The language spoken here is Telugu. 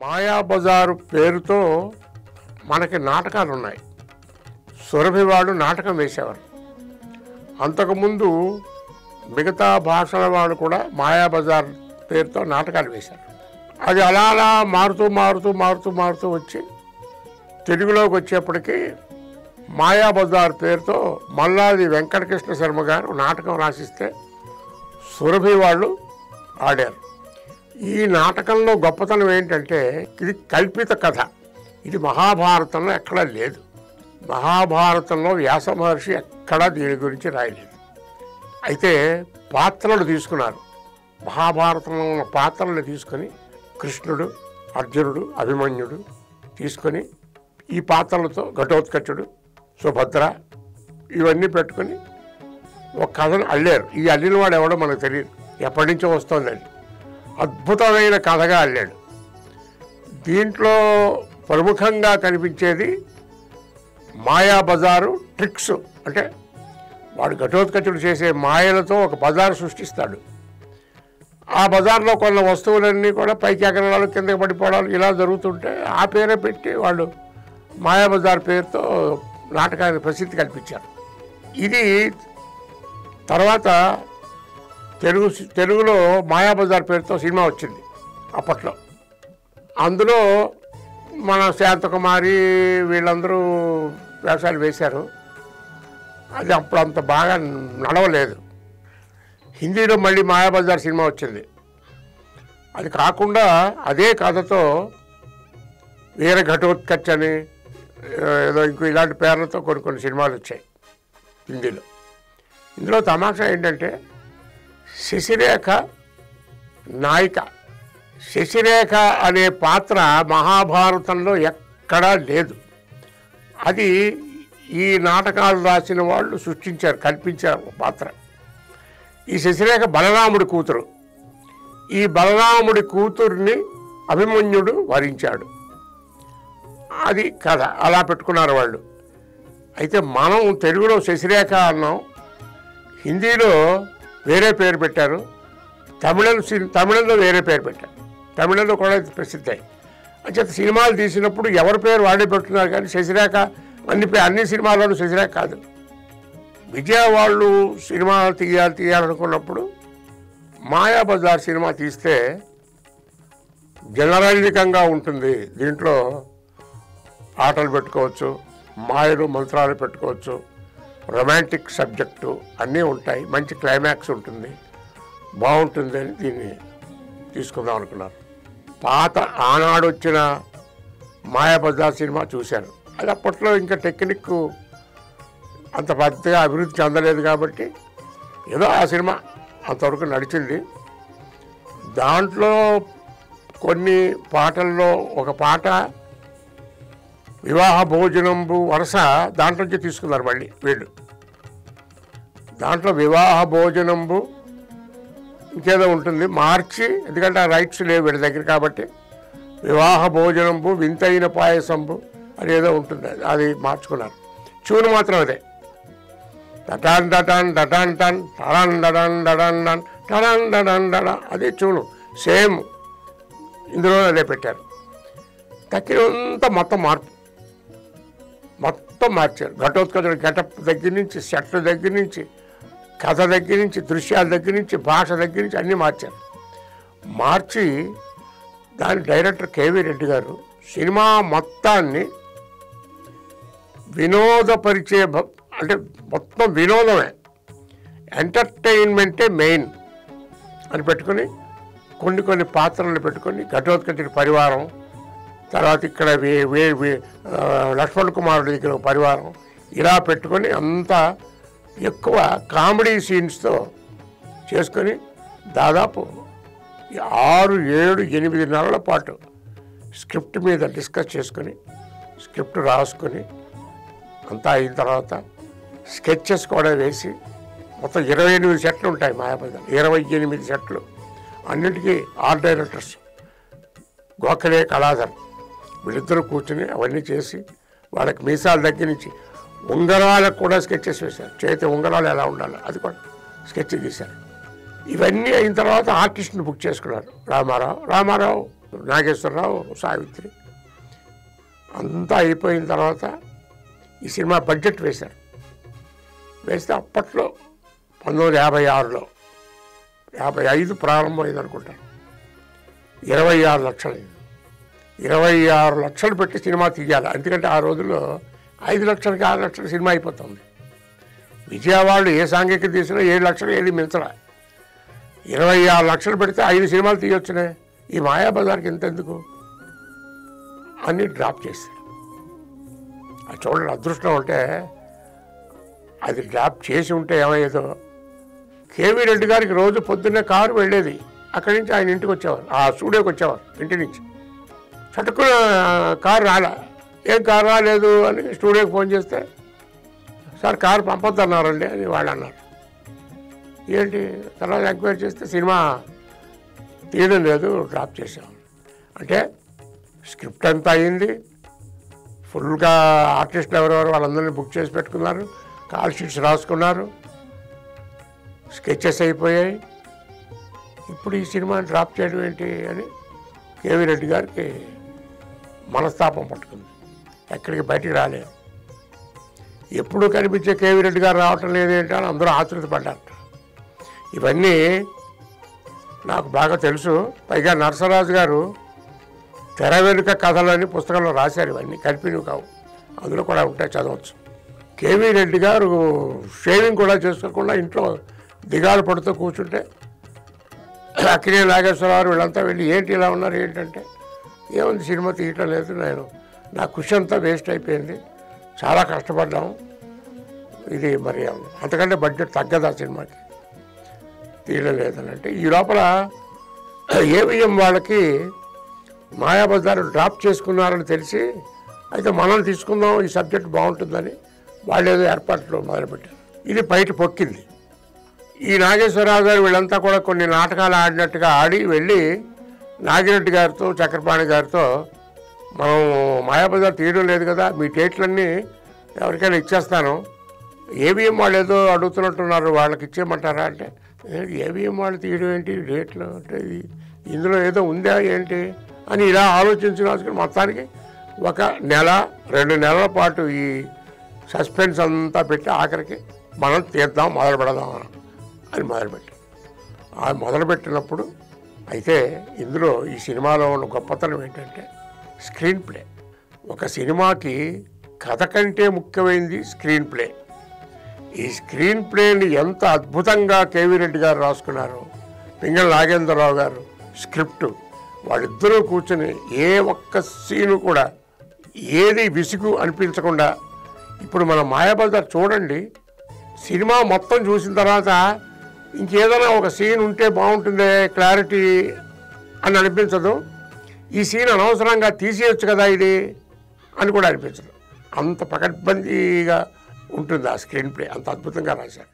మాయాబజారు పేరుతో మనకి నాటకాలు ఉన్నాయి. సురభివాడు నాటకం వేసేవారు. అంతకుముందు మిగతా భాషల వాళ్ళు కూడా మాయాబజార్ పేరుతో నాటకాలు వేశారు. అది అలా అలా మారుతూ మారుతూ మారుతూ మారుతూ వచ్చి తెలుగులోకి వచ్చేప్పటికీ మాయాబజార్ పేరుతో మల్లాది వెంకటకృష్ణ శర్మ గారు నాటకం రాసిస్తే సురభి వాళ్ళు ఆడారు. ఈ నాటకంలో గొప్పతనం ఏంటంటే ఇది కల్పిత కథ. ఇది మహాభారతంలో ఎక్కడా లేదు. మహాభారతంలో వ్యాస మహర్షి ఎక్కడా దీని గురించి రాయలేదు. అయితే పాత్రలు తీసుకున్నారు. మహాభారతంలో ఉన్న పాత్రలను తీసుకొని కృష్ణుడు, అర్జునుడు, అభిమన్యుడు తీసుకొని ఈ పాత్రలతో ఘటోత్కచుడు, సుభద్ర ఇవన్నీ పెట్టుకొని ఒక కథను అల్లారు. ఈ అల్లిన వాడు ఎవడో మనకు తెలియదు, ఎప్పటి నుంచో వస్తుందని. అద్భుతమైన కథగా అల్లాడు. దీంట్లో ప్రముఖంగా కనిపించేది మాయాబజారు ట్రిక్స్. అంటే వాడు ఘటోత్కచుడు చేసే మాయలతో ఒక బజారు సృష్టిస్తాడు. ఆ బజార్లో కొన్న వస్తువులన్నీ కూడా పైకి ఎగరడాలు, కిందకి పడిపోవడాలు ఇలా జరుగుతుంటే ఆ పేరే పెట్టి వాళ్ళు మాయాబజార్ పేరుతో నాటకానికి ప్రసిద్ధి కల్పించారు. ఇది తర్వాత తెలుగులో మాయాబజార్ పేరుతో సినిమా వచ్చింది అప్పట్లో. అందులో మన శాంతకుమారి వీళ్ళందరూ వేషాలు వేశారు. అది అప్పుడు అంత బాగా నడవలేదు. హిందీలో మళ్ళీ మాయాబజార్ సినిమా వచ్చింది. అది కాకుండా అదే కథతో వీర ఘటోత్కచ్ అని ఏదో ఇంకో ఇలాంటి పేర్లతో కొన్ని సినిమాలు వచ్చాయి హిందీలో. ఇందులో తమాషా ఏంటంటే శశిరేఖ నాయిక. శశిరేఖ అనే పాత్ర మహాభారతంలో ఎక్కడా లేదు. అది ఈ నాటకాలు రాసిన వాళ్ళు సృష్టించారు, కల్పించారు పాత్ర. ఈ శశిరేఖ బలరాముడి కూతురు. ఈ బలరాముడి కూతుర్ని అభిమన్యుడు వరించాడు. అది కథ, అలా పెట్టుకున్నారు వాళ్ళు. అయితే మనం తెలుగులో శశిరేఖ అన్నాం, హిందీలో వేరే పేరు పెట్టారు, తమిళంలో వేరే పేరు పెట్టారు. తమిళంలో కూడా ప్రసిద్ధి. అంచేత సినిమాలు తీసినప్పుడు ఎవరి పేరు వాడే పెట్టుకున్నారు, కానీ శశిరేఖ అన్ని సినిమాల్లోనూ శశిరేఖ కాదు. విజయ వాళ్ళు సినిమా తీయాలనుకున్నప్పుడు మాయాబజార్ సినిమా తీస్తే జనరంజకంగా ఉంటుంది. దీంట్లో ఆటలు పెట్టుకోవచ్చు, మాయలు మంత్రాలు పెట్టుకోవచ్చు, రొమాంటిక్ సబ్జెక్టు అన్నీ ఉంటాయి, మంచి క్లైమాక్స్ ఉంటుంది, బాగుంటుంది అని దీన్ని తీసుకుందాం అనుకున్నారు. పాత ఆనాడు వచ్చిన మాయాబజార్ సినిమా చూశాను. అది అప్పట్లో ఇంకా టెక్నిక్ అంత పెద్దగా అభివృద్ధి చెందలేదు కాబట్టి ఏదో ఆ సినిమా అంతవరకు నడిచింది. దాంట్లో కొన్ని పాటల్లో ఒక పాట వివాహ భోజనంబు వరుస దాంట్లోంచి తీసుకున్నారు మళ్ళీ వీళ్ళు. దాంట్లో వివాహ భోజనంబు ఇంకేదో ఉంటుంది మార్చి, ఎందుకంటే ఆ రైట్స్ లేవు వీళ్ళ దగ్గర కాబట్టి వివాహ భోజనంబు వింతైన పాయసంబు అని ఏదో ఉంటుంది, అది మార్చుకున్నారు. ట్యూన్ మాత్రం అదే, డటాన్ డటాన్ డటాన్ టన్ టడాన్ డడాన్ డడాన్ డన్ టడాన్ డడాన్ డడా, అదే ట్యూను సేమ్ ఇందులో అదే పెట్టారు. తక్కినంతా మొత్తం మార్చారు. ఘటోత్కచుడు గెటప్ దగ్గర నుంచి, సెట్ల దగ్గర నుంచి, కథ దగ్గర నుంచి, దృశ్యాల దగ్గర నుంచి, భాష దగ్గర నుంచి అన్నీ మార్చారు. మార్చి దాని డైరెక్టర్ కేవీ రెడ్డి గారు సినిమా మొత్తాన్ని వినోదపరిచే, అంటే మొత్తం వినోదమే, ఎంటర్టైన్మెంటే మెయిన్ అని పెట్టుకొని కొన్ని పాత్రలు పెట్టుకొని ఘటోత్కచుడి పరివారం, తర్వాత ఇక్కడ లక్ష్మణ్ కుమారుడి దగ్గర పరివారం, ఇలా పెట్టుకొని అంతా ఎక్కువ కామెడీ సీన్స్తో చేసుకొని దాదాపు 6, 7, 8 నెలల పాటు స్క్రిప్ట్ మీద డిస్కస్ చేసుకొని స్క్రిప్ట్ రాసుకొని అంతా అయిన తర్వాత స్కెచెస్ కూడా వేసి మొత్తం 28 సెట్లు ఉంటాయి మాయాబజార్, 28 సెట్లు. అన్నింటికీ ఆర్ట్ డైరెక్టర్స్ గోఖలే కళాధర్ వీళ్ళిద్దరూ కూర్చుని అవన్నీ చేసి వాళ్ళకి మీసాల దగ్గర నుంచి ఉంగరాలకు కూడా స్కెచెస్ వేశారు. చేతి ఉంగరాలు ఎలా ఉండాలి అది కూడా స్కెచ్ గీశారు. ఇవన్నీ అయిన తర్వాత ఆర్టిస్ట్ని బుక్ చేసుకున్నారు. రామారావు, నాగేశ్వరరావు, సావిత్రి అంతా అయిపోయిన తర్వాత ఈ సినిమా బడ్జెట్ వేశారు. వేస్తే అప్పట్లో 1956లో 55 ప్రారంభమైంది అనుకుంటాను. 26 లక్షలు 26 లక్షలు పెట్టి సినిమా తీయాలి. ఎందుకంటే ఆ రోజుల్లో 5 లక్షలకి 6 లక్షల సినిమా అయిపోతుంది. విజయవాడలో ఏ సాంఘిక తీసినా 7 లక్షలు ఏది మించరా. 26 లక్షలు పెడితే 5 సినిమాలు తీయొచ్చునే. ఈ మాయాబజార్కి ఎంతెందుకు అని డ్రాప్ చేశారు. అది చూడండి, అదృష్టం ఉంటే అది డ్రాప్ చేసి ఉంటే ఏమయ్యేదో. కేవీ రెడ్డి గారికి రోజు పొద్దున్నే కారు వెళ్ళేది. అక్కడి నుంచి ఆయన ఇంటికి వచ్చేవారు, ఆ స్టూడియోకి వచ్చేవారు. ఇంటి నుంచి చటుక్కున కారు రాలా. ఏం కారు రాలేదు అని స్టూడియోకి ఫోన్ చేస్తే, సార్ కారు పంపొద్దన్నారండి అని వాళ్ళు అన్నారు. ఏంటి తర్వాత ఎంక్వైరీ చేస్తే సినిమా తీయడం లేదు, డ్రాప్ చేసాం. అంటే స్క్రిప్ట్ అంతా అయింది, ఫుల్గా ఆర్టిస్టులు ఎవరెవరు వాళ్ళందరినీ బుక్ చేసి పెట్టుకున్నారు, కాల్ షీట్స్ రాసుకున్నారు, స్కెచెస్ అయిపోయాయి. ఇప్పుడు ఈ సినిమా డ్రాప్ చేయడం ఏంటి అని కేవీ రెడ్డి గారికి మనస్తాపం పట్టుకుంది. ఎక్కడికి బయటికి రాలేదు. ఎప్పుడు కనిపించే కేవీ రెడ్డి గారు రావటం లేదేంటి అని అందరూ ఆతృతపడ్డారు. ఇవన్నీ నాకు బాగా తెలుసు. పైగా నరసరాజు గారు తెర వెనుక కథలని పుస్తకంలో రాశారు. ఇవన్నీ కలిపినవి కావు, అందులో కూడా ఉంటాయి, చదవచ్చు. కేవీ రెడ్డి గారు షేవింగ్ కూడా చేసుకోకుండా ఇంట్లో దిగాలు పడుతూ కూర్చుంటే అక్కినే నాగేశ్వరరావు వీళ్ళంతా వెళ్ళి ఏంటి ఇలా ఉన్నారు ఏంటంటే, ఏముంది సినిమా తీయటం లేదు, నా కృషి అంతా వేస్ట్ అయిపోయింది, చాలా కష్టపడ్డాము, ఇది మరి అంతకంటే బడ్జెట్ తగ్గదు ఆ సినిమాకి, తీయడం లేదని అంటే. ఈ లోపల ఏవిఎం వాళ్ళకి మాయాబజార్ డ్రాప్ చేసుకున్నారని తెలిసి, అయితే మనం తీసుకుందాం ఈ సబ్జెక్ట్ బాగుంటుందని వాళ్ళు ఏదో ఏర్పాట్లు మొదలుపెట్టారు. ఇది బయట పొక్కింది. ఈ నాగేశ్వరరావు గారు వీళ్ళంతా కూడా కొన్ని నాటకాలు ఆడినట్టుగా ఆడి వెళ్ళి నాగిరెడ్డి గారితో, చక్రపాణి గారితో, మనం మాయాబజార్ తీయడం లేదు కదా, మీ డేట్లన్నీ ఎవరికైనా ఇచ్చేస్తాను, ఏవిఎం వాళ్ళు ఏదో అడుగుతున్నట్టున్నారు, వాళ్ళకి ఇచ్చేయమంటారా అంటే, ఏవిఎం వాళ్ళు తీయడం ఏంటి డేట్లు అంటే, ఇందులో ఏదో ఉందా ఏంటి అని ఇలా ఆలోచించుకుని మొత్తానికి 1 నెల 2 నెలల పాటు ఈ సస్పెన్స్ అంతా పెట్టి ఆఖరికి మనం తీద్దాం, మొదలు పెడదాం అని మొదలుపెట్టాం. ఆ మొదలుపెట్టినప్పుడు అయితే ఇందులో ఈ సినిమాలో ఉన్న గొప్పతనం ఏంటంటే స్క్రీన్ ప్లే. ఒక సినిమాకి కథ కంటే ముఖ్యమైనది స్క్రీన్ ప్లే. ఈ స్క్రీన్ ప్లేని ఎంత అద్భుతంగా కేవీ రెడ్డి గారు రాసుకున్నారు, పింగళ నాగేంద్రరావు గారు స్క్రిప్టు, వాళ్ళిద్దరూ కూర్చొని ఏ ఒక్క సీను కూడా ఏది విసుగు అనిపించకుండా. ఇప్పుడు మన మాయాబజార్ చూడండి, సినిమా మొత్తం చూసిన తర్వాత ఇంకేదైనా ఒక సీన్ ఉంటే బాగుంటుందే క్లారిటీ అని అనిపించదు. ఈ సీన్ అనవసరంగా తీసేయచ్చు కదా ఇది అని కూడా అనిపించదు. అంత పకడ్బందీగా ఉంటుంది ఆ స్క్రీన్ ప్లే, అంత అద్భుతంగా రాశారు.